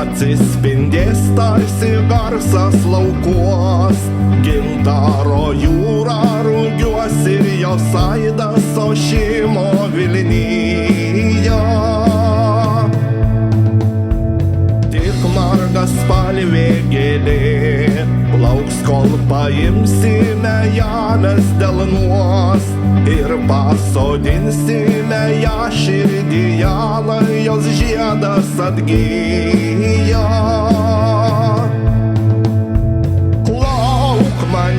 atsispindės tarsi garsas laukuos. Gintaro jūra rugiuos ir jos aidas ošimo Vilnyje. Tik margaspalvė gėlė lauks, kol paimsime ją mes delnuos ir pasodinsime ją širdyje, lai jos žiedas atgyja. Lauk manęs,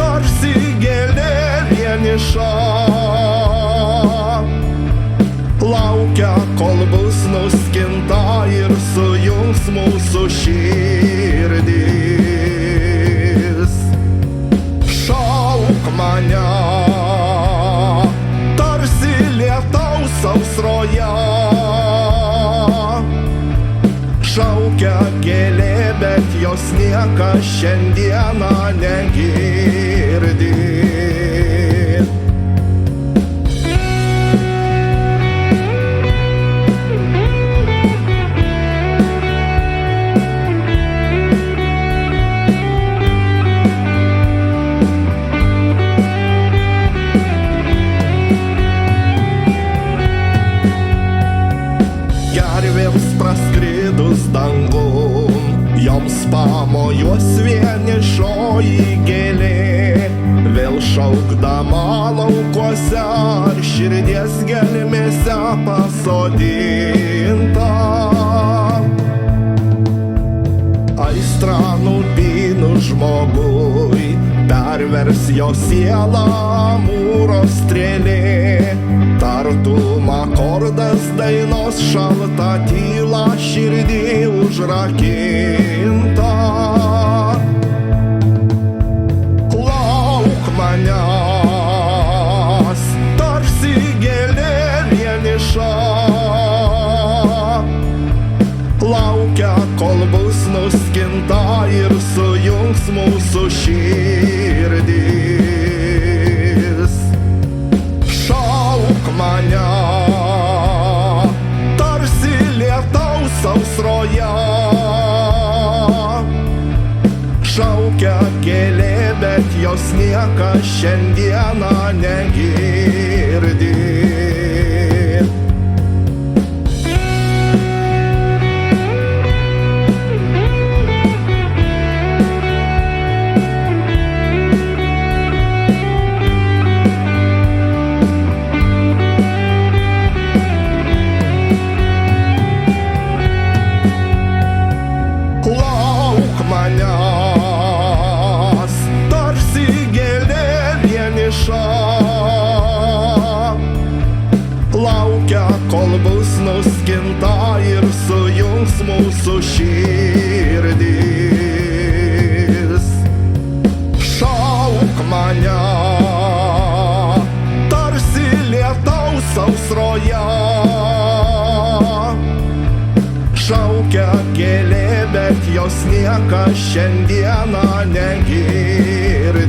tarsi gėlė vieniša, laukia, kol bus nuskinta ir sujungs mūsų širdis. Šauk mane, tarsi lietaus sausroje, šaukia gėlė, bet jos niekas šiandieną negirdi. Gervėms praskridus dangum, joms pamojuos vienišoji gėlė, vėl šaukdama laukuose ar širdies gelmėse pasodinta. Aistra nupynus žmogui, pervers jo sielą mūro strėlė, tartum akordas dainos šalta tyla širdį užrakinta. Lauk manęs, tarsi gėlė vieniša, laukia, kol bus nuskinta ir sujungs mūsų širdis. Šauk mane, tarsi lietaus sausroje, šaukia gėlė, bet jos niekas šiandieną negirdi. Manęs, tarsi gėlė vieniša, laukia, kol bus nuskinta ir sujungs mūsų širdis. Šauk mane, tarsi lietaus sausroje, šaukia gėlė, bet jos niekas šiandieną negirdi.